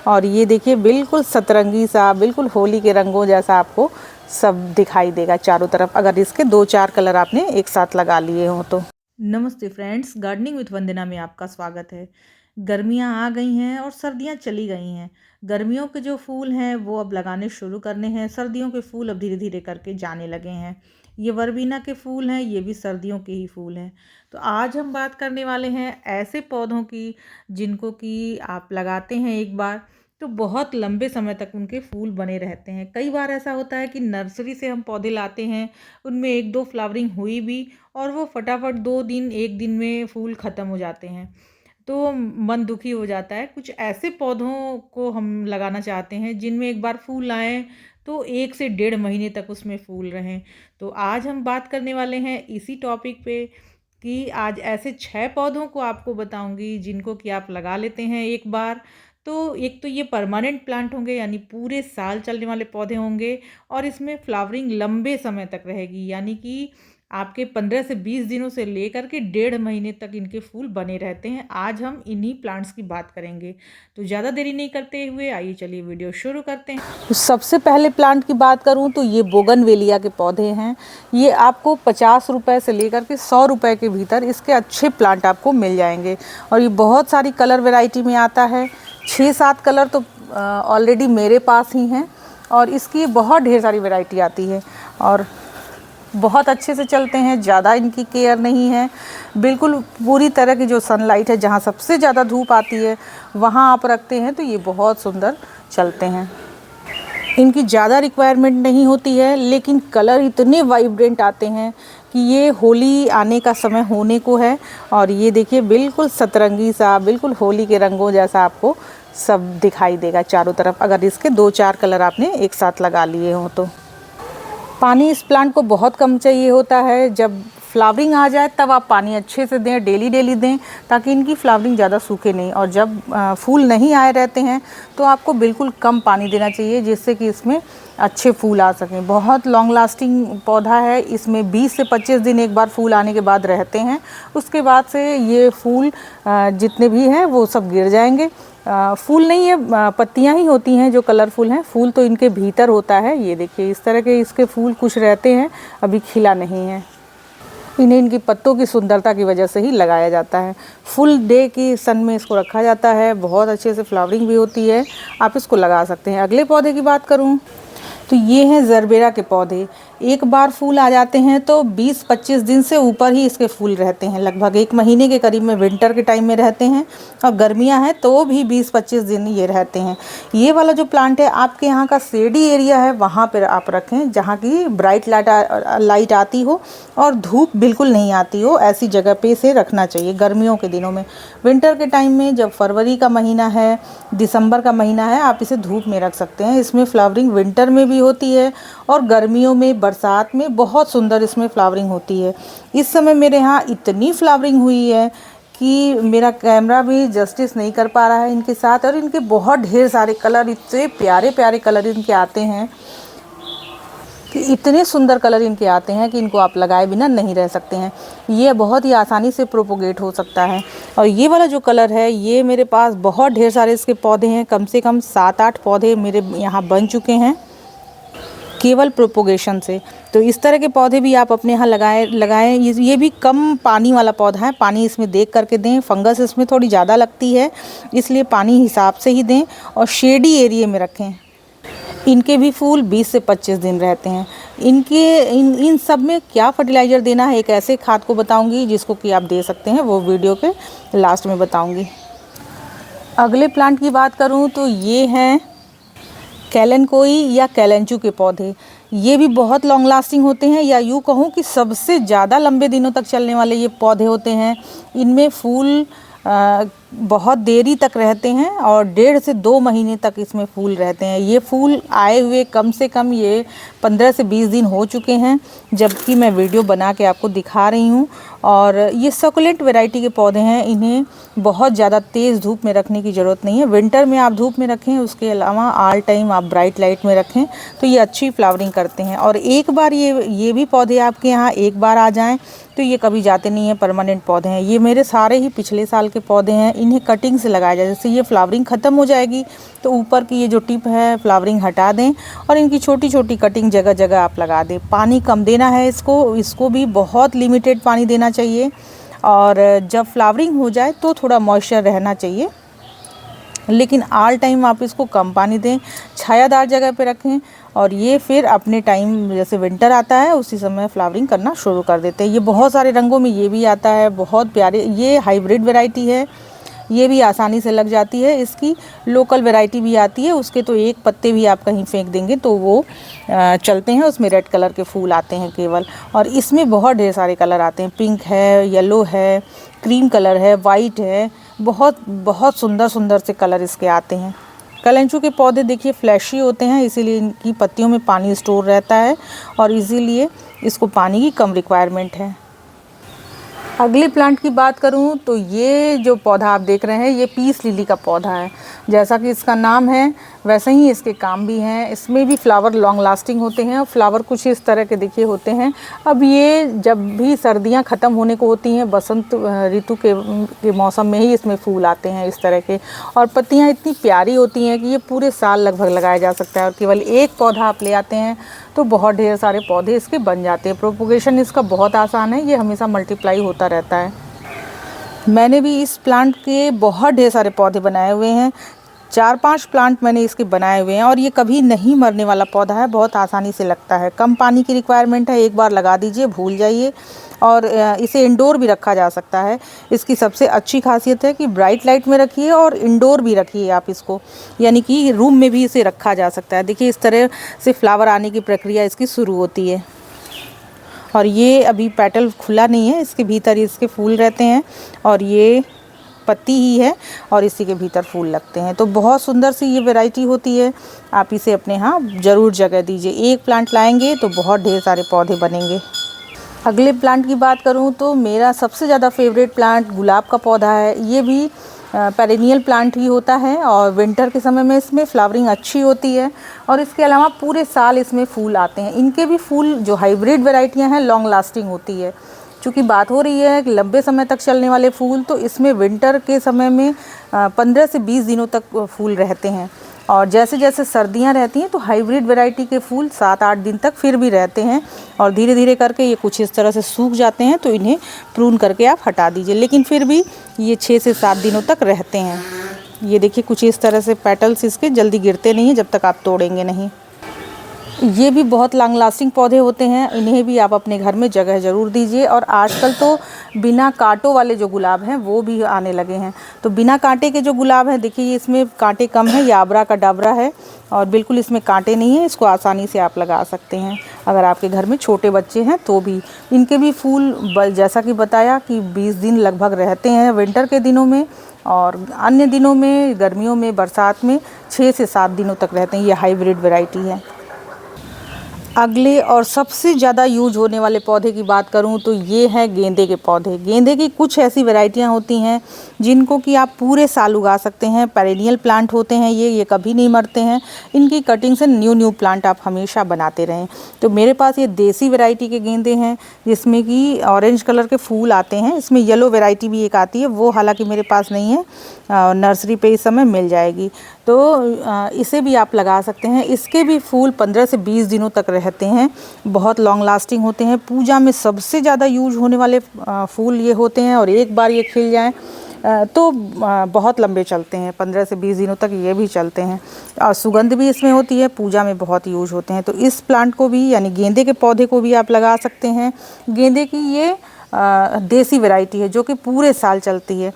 और ये देखिए बिल्कुल सतरंगी सा, बिल्कुल होली के रंगों जैसा आपको सब दिखाई देगा चारों तरफ, अगर इसके 2-4 कलर आपने एक साथ लगा लिए हों तो। नमस्ते फ्रेंड्स, गार्डनिंग विद वंदना में आपका स्वागत है। गर्मियां आ गई हैं और सर्दियां चली गई हैं। गर्मियों के जो फूल हैं वो अब लगाने शुरू करने हैं, सर्दियों के फूल अब धीरे धीरे करके जाने लगे हैं। ये वर्बीना के फूल हैं, ये भी सर्दियों के ही फूल हैं। तो आज हम बात करने वाले हैं ऐसे पौधों की जिनको कि आप लगाते हैं एक बार तो बहुत लंबे समय तक उनके फूल बने रहते हैं। कई बार ऐसा होता है कि नर्सरी से हम पौधे लाते हैं, उनमें 1-2 फ्लावरिंग हुई भी और वो फटाफट 2 दिन 1 दिन में फूल ख़त्म हो जाते हैं, तो मन दुखी हो जाता है। कुछ ऐसे पौधों को हम लगाना चाहते हैं जिनमें एक बार फूल आएँ तो 1 से 1.5 महीने तक उसमें फूल रहें। तो आज हम बात करने वाले हैं इसी टॉपिक पे कि आज ऐसे 6 पौधों को आपको बताऊंगी जिनको कि आप लगा लेते हैं एक बार तो एक तो ये परमानेंट प्लांट होंगे, यानी पूरे साल चलने वाले पौधे होंगे और इसमें फ्लावरिंग लंबे समय तक रहेगी, यानी कि आपके 15 से 20 दिनों से लेकर के 1.5 महीने तक इनके फूल बने रहते हैं। आज हम इन्हीं प्लांट्स की बात करेंगे, तो ज़्यादा देरी नहीं करते हुए आइए चलिए वीडियो शुरू करते हैं। तो सबसे पहले प्लांट की बात करूं तो ये बोगनवेलिया के पौधे हैं। ये आपको 50 रुपये से लेकर के 100 रुपये के भीतर इसके अच्छे प्लांट आपको मिल जाएंगे और ये बहुत सारी कलर वेराइटी में आता है। 6-7 कलर तो ऑलरेडी मेरे पास ही हैं और इसकी बहुत ढेर सारी वैरायटी आती है और बहुत अच्छे से चलते हैं। ज़्यादा इनकी केयर नहीं है, बिल्कुल पूरी तरह की जो सनलाइट है, जहाँ सबसे ज़्यादा धूप आती है वहाँ आप रखते हैं तो ये बहुत सुंदर चलते हैं। इनकी ज़्यादा रिक्वायरमेंट नहीं होती है, लेकिन कलर इतने वाइब्रेंट आते हैं कि ये होली आने का समय होने को है और ये देखिए बिल्कुल सतरंगी सा, बिल्कुल होली के रंगों जैसा आपको सब दिखाई देगा चारों तरफ, अगर इसके 2-4 कलर आपने एक साथ लगा लिए हों तो। पानी इस प्लांट को बहुत कम चाहिए होता है। जब फ्लावरिंग आ जाए तब आप पानी अच्छे से दें, डेली डेली दें, ताकि इनकी फ्लावरिंग ज़्यादा सूखे नहीं। और जब फूल नहीं आए रहते हैं तो आपको बिल्कुल कम पानी देना चाहिए, जिससे कि इसमें अच्छे फूल आ सकें। बहुत लॉन्ग लास्टिंग पौधा है, इसमें 20 से 25 दिन एक बार फूल आने के बाद रहते हैं। उसके बाद से ये फूल जितने भी हैं वो सब गिर जाएंगे। फूल नहीं है, पत्तियां ही होती हैं जो कलरफुल हैं। फूल तो इनके भीतर होता है। ये देखिए इस तरह के इसके फूल कुछ रहते हैं, अभी खिला नहीं है। इन्हें इनकी पत्तों की सुंदरता की वजह से ही लगाया जाता है। फुल डे की सन में इसको रखा जाता है, बहुत अच्छे से फ्लावरिंग भी होती है, आप इसको लगा सकते हैं। अगले पौधे की बात करूं तो ये हैं जरबेरा के पौधे। एक बार फूल आ जाते हैं तो 20-25 दिन से ऊपर ही इसके फूल रहते हैं, लगभग 1 महीने के करीब में विंटर के टाइम में रहते हैं और गर्मियां हैं तो भी 20-25 दिन ये रहते हैं। ये वाला जो प्लांट है आपके यहाँ का शेडी एरिया है वहाँ पर आप रखें, जहाँ की ब्राइट लाइट आती हो और धूप बिल्कुल नहीं आती हो, ऐसी जगह पे इसे रखना चाहिए गर्मियों के दिनों में। विंटर के टाइम में जब फरवरी का महीना है, दिसंबर का महीना है, आप इसे धूप में रख सकते हैं। इसमें फ्लावरिंग विंटर में भी होती है और गर्मियों में, बरसात में बहुत सुंदर इसमें फ्लावरिंग होती है। इस समय मेरे यहाँ इतनी फ्लावरिंग हुई है कि मेरा कैमरा भी जस्टिस नहीं कर पा रहा है इनके साथ। और इनके बहुत ढेर सारे कलर, इतने प्यारे प्यारे कलर इनके आते हैं कि इतने सुंदर कलर इनके आते हैं कि इनको आप लगाए बिना नहीं रह सकते हैं। ये बहुत ही आसानी से प्रोपोगेट हो सकता है। और ये वाला जो कलर है, ये मेरे पास बहुत ढेर सारे इसके पौधे हैं, कम से कम 7-8 पौधे मेरे यहाँ बन चुके हैं केवल प्रोपोगेशन से। तो इस तरह के पौधे भी आप अपने यहाँ लगाएं। ये भी कम पानी वाला पौधा है, पानी इसमें देख करके दें। फंगस इसमें थोड़ी ज़्यादा लगती है, इसलिए पानी हिसाब से ही दें और शेडी एरिया में रखें। इनके भी फूल 20 से 25 दिन रहते हैं। इन सब में क्या फर्टिलाइज़र देना है, एक ऐसे खाद को बताऊंगी जिसको कि आप दे सकते हैं, वो वीडियो के लास्ट में बताऊंगी। अगले प्लांट की बात करूं तो ये हैं कैलेनकोई या कैलेंचू के पौधे। ये भी बहुत लॉन्ग लास्टिंग होते हैं, या यूँ कहूँ कि सबसे ज़्यादा लंबे दिनों तक चलने वाले ये पौधे होते हैं। इनमें फूल बहुत देरी तक रहते हैं और 1.5 से 2 महीने तक इसमें फूल रहते हैं। ये फूल आए हुए कम से कम ये 15 से 20 दिन हो चुके हैं, जबकि मैं वीडियो बना के आपको दिखा रही हूँ। और ये सकुलेंट वैरायटी के पौधे हैं, इन्हें बहुत ज़्यादा तेज़ धूप में रखने की ज़रूरत नहीं है। विंटर में आप धूप में रखें, उसके अलावा ऑल टाइम आप ब्राइट लाइट में रखें तो ये अच्छी फ्लावरिंग करते हैं। और एक बार ये भी पौधे आपके यहाँ एक बार आ जाएँ तो ये कभी जाते नहीं हैं, परमानेंट पौधे हैं। ये मेरे सारे ही पिछले साल के पौधे हैं, इन्हें कटिंग से लगाया जाए। जैसे ये फ्लावरिंग ख़त्म हो जाएगी तो ऊपर की ये जो टिप है फ्लावरिंग हटा दें और इनकी छोटी छोटी कटिंग जगह जगह आप लगा दें। पानी कम देना है इसको भी बहुत लिमिटेड पानी देना चाहिए, और जब फ्लावरिंग हो जाए तो थोड़ा मॉइस्चर रहना चाहिए, लेकिन ऑल टाइम आप इसको कम पानी दें, छायादार जगह पे रखें। और ये फिर अपने टाइम जैसे विंटर आता है उसी समय फ्लावरिंग करना शुरू कर देते हैं। ये बहुत सारे रंगों में ये भी आता है, बहुत प्यारे। ये हाइब्रिड वैरायटी है, ये भी आसानी से लग जाती है। इसकी लोकल वैरायटी भी आती है, उसके तो एक पत्ते भी आप कहीं फेंक देंगे तो वो चलते हैं, उसमें रेड कलर के फूल आते हैं केवल। और इसमें बहुत ढेर सारे कलर आते हैं, पिंक है, येलो है, क्रीम कलर है, वाइट है, बहुत बहुत सुंदर सुंदर से कलर इसके आते हैं। कलेंचू के पौधे देखिए फ्लैशी होते हैं, इसीलिए इनकी पत्तियों में पानी स्टोर रहता है और इसीलिए इसको पानी की कम रिक्वायरमेंट है। अगले प्लांट की बात करूं तो ये जो पौधा आप देख रहे हैं ये पीस लिली का पौधा है। जैसा कि इसका नाम है वैसे ही इसके काम भी हैं। इसमें भी फ्लावर लॉन्ग लास्टिंग होते हैं और फ्लावर कुछ इस तरह के देखिए होते हैं। अब ये जब भी सर्दियां ख़त्म होने को होती हैं, बसंत ऋतु के मौसम में ही इसमें फूल आते हैं इस तरह के। और पत्तियां इतनी प्यारी होती हैं कि ये पूरे साल लगभग लगाया जा सकता है। और केवल एक पौधा आप ले आते हैं तो बहुत ढेर सारे पौधे इसके बन जाते हैं। प्रोपोगेशन इसका बहुत आसान है, ये हमेशा मल्टीप्लाई होता रहता है। मैंने भी इस प्लांट के बहुत ढेर सारे पौधे बनाए हुए हैं, 4-5 प्लांट मैंने इसके बनाए हुए हैं। और ये कभी नहीं मरने वाला पौधा है, बहुत आसानी से लगता है। कम पानी की रिक्वायरमेंट है, एक बार लगा दीजिए भूल जाइए। और इसे इंडोर भी रखा जा सकता है। इसकी सबसे अच्छी खासियत है कि ब्राइट लाइट में रखिए और इंडोर भी रखिए आप इसको, यानी कि रूम में भी इसे रखा जा सकता है। देखिए इस तरह से फ्लावर आने की प्रक्रिया इसकी शुरू होती है। और ये अभी पेटल खुला नहीं है, इसके भीतर इसके फूल रहते हैं और ये पत्ती ही है और इसी के भीतर फूल लगते हैं। तो बहुत सुंदर सी ये वैरायटी होती है। आप इसे अपने यहाँ ज़रूर जगह दीजिए। एक प्लांट लाएंगे तो बहुत ढेर सारे पौधे बनेंगे। अगले प्लांट की बात करूँ तो मेरा सबसे ज़्यादा फेवरेट प्लांट गुलाब का पौधा है। ये भी पेरेनियल प्लांट ही होता है और विंटर के समय में इसमें फ्लावरिंग अच्छी होती है और इसके अलावा पूरे साल इसमें फूल आते हैं। इनके भी फूल जो हाइब्रिड वैरायटियां हैं लॉन्ग लास्टिंग होती है। चूँकि बात हो रही है कि लंबे समय तक चलने वाले फूल, तो इसमें विंटर के समय में 15 से 20 दिनों तक फूल रहते हैं। और जैसे जैसे सर्दियां रहती हैं तो हाइब्रिड वैरायटी के फूल 7-8 दिन तक फिर भी रहते हैं और धीरे धीरे करके ये कुछ इस तरह से सूख जाते हैं, तो इन्हें प्रून करके आप हटा दीजिए। लेकिन फिर भी ये 6 से 7 दिनों तक रहते हैं। ये देखिए कुछ इस तरह से पेटल्स इसके जल्दी गिरते नहीं हैं जब तक आप तोड़ेंगे नहीं। ये भी बहुत लॉन्ग लास्टिंग पौधे होते हैं, इन्हें भी आप अपने घर में जगह ज़रूर दीजिए। और आजकल तो बिना कांटों वाले जो गुलाब हैं वो भी आने लगे हैं। तो बिना कांटे के जो गुलाब हैं देखिए इसमें कांटे कम हैं, ये आबरा का डाबरा है और बिल्कुल इसमें कांटे नहीं हैं। इसको आसानी से आप लगा सकते हैं अगर आपके घर में छोटे बच्चे हैं तो भी। इनके भी फूल जैसा कि बताया कि 20 दिन लगभग रहते हैं विंटर के दिनों में, और अन्य दिनों में गर्मियों में बरसात में 6 से 7 दिनों तक रहते हैं। ये हाइब्रिड वैरायटी है। अगले और सबसे ज़्यादा यूज होने वाले पौधे की बात करूं तो ये है गेंदे के पौधे। गेंदे की कुछ ऐसी वैरायटियां होती हैं जिनको कि आप पूरे साल उगा सकते हैं। पेरेनियल प्लांट होते हैं ये कभी नहीं मरते हैं। इनकी कटिंग से न्यू प्लांट आप हमेशा बनाते रहें। तो मेरे पास ये देसी वैरायटी के गेंदे हैं जिसमें कि ऑरेंज कलर के फूल आते हैं। इसमें येलो वैरायटी भी एक आती है, वो हालांकि मेरे पास नहीं है, नर्सरी पे इस समय मिल जाएगी। तो इसे भी आप लगा सकते हैं। इसके भी फूल 15 से 20 दिनों तक रहते हैं, बहुत लॉन्ग लास्टिंग होते हैं। पूजा में सबसे ज़्यादा यूज होने वाले फूल ये होते हैं और एक बार ये खिल जाएं तो बहुत लंबे चलते हैं, 15 से 20 दिनों तक ये भी चलते हैं। और सुगंध भी इसमें होती है, पूजा में बहुत यूज होते हैं। तो इस प्लांट को भी यानी गेंदे के पौधे को भी आप लगा सकते हैं। गेंदे की ये देसी वैरायटी है जो कि पूरे साल चलती है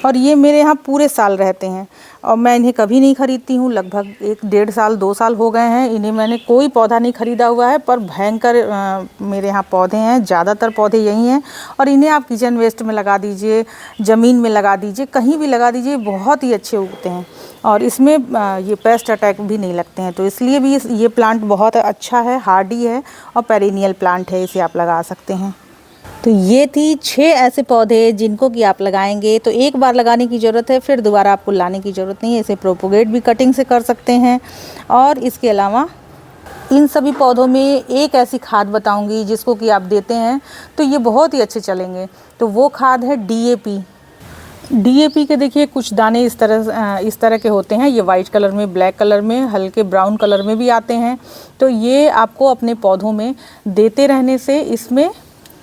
और ये मेरे यहाँ पूरे साल रहते हैं और मैं इन्हें कभी नहीं खरीदती हूँ। लगभग 1-1.5 साल 2 साल हो गए हैं इन्हें मैंने कोई पौधा नहीं खरीदा हुआ है, पर भयंकर मेरे यहाँ पौधे हैं। ज़्यादातर पौधे यही हैं और इन्हें आप किचन वेस्ट में लगा दीजिए, ज़मीन में लगा दीजिए, कहीं भी लगा दीजिए, बहुत ही अच्छे उगते हैं और इसमें ये पेस्ट अटैक भी नहीं लगते हैं। तो इसलिए भी ये प्लांट बहुत अच्छा है, हार्डी है और पेरेनियल प्लांट है, इसे आप लगा सकते हैं। तो ये थी 6 ऐसे पौधे जिनको कि आप लगाएंगे तो एक बार लगाने की ज़रूरत है, फिर दोबारा आपको लाने की ज़रूरत नहीं है। इसे प्रोपोगेट भी कटिंग से कर सकते हैं और इसके अलावा इन सभी पौधों में एक ऐसी खाद बताऊंगी जिसको कि आप देते हैं तो ये बहुत ही अच्छे चलेंगे। तो वो खाद है डीएपी। डीएपी के देखिए कुछ दाने इस तरह के होते हैं। ये वाइट कलर में, ब्लैक कलर में, हल्के ब्राउन कलर में भी आते हैं। तो ये आपको अपने पौधों में देते रहने से इसमें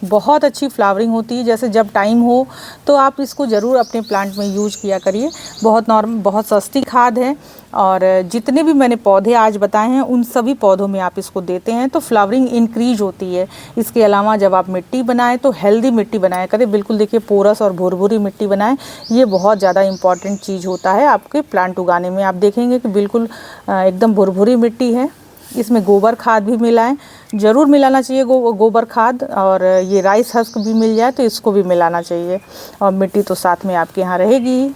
बहुत अच्छी फ्लावरिंग होती है। जैसे जब टाइम हो तो आप इसको ज़रूर अपने प्लांट में यूज किया करिए। बहुत सस्ती खाद है और जितने भी मैंने पौधे आज बताए हैं उन सभी पौधों में आप इसको देते हैं तो फ्लावरिंग इंक्रीज होती है। इसके अलावा जब आप मिट्टी बनाएं तो हेल्दी मिट्टी बनाया करें। बिल्कुल देखिए पोरस और भुरभुरी मिट्टी बनाएं। ये बहुत ज़्यादा इम्पॉर्टेंट चीज़ होता है आपके प्लांट उगाने में। आप देखेंगे कि बिल्कुल एकदम भुरभुरी मिट्टी है। इसमें गोबर खाद भी मिलाएं, ज़रूर मिलाना चाहिए गोबर खाद। और ये राइस हस्क भी मिल जाए तो इसको भी मिलाना चाहिए। और मिट्टी तो साथ में आपके यहाँ रहेगी ही।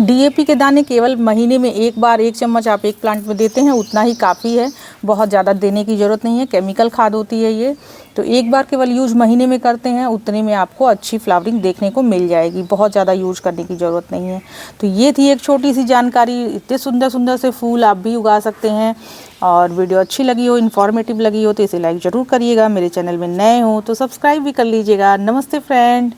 डीएपी के दाने केवल महीने में एक बार 1 चम्मच आप एक प्लांट में देते हैं, उतना ही काफ़ी है। बहुत ज़्यादा देने की ज़रूरत नहीं है। केमिकल खाद होती है ये, तो एक बार केवल यूज महीने में करते हैं, उतने में आपको अच्छी फ्लावरिंग देखने को मिल जाएगी। बहुत ज़्यादा यूज करने की ज़रूरत नहीं है। तो ये थी एक छोटी सी जानकारी। इतने सुंदर सुंदर से फूल आप भी उगा सकते हैं। और वीडियो अच्छी लगी हो, इन्फॉर्मेटिव लगी हो तो इसे लाइक ज़रूर करिएगा। मेरे चैनल में नए हो तो सब्सक्राइब भी कर लीजिएगा। नमस्ते फ्रेंड।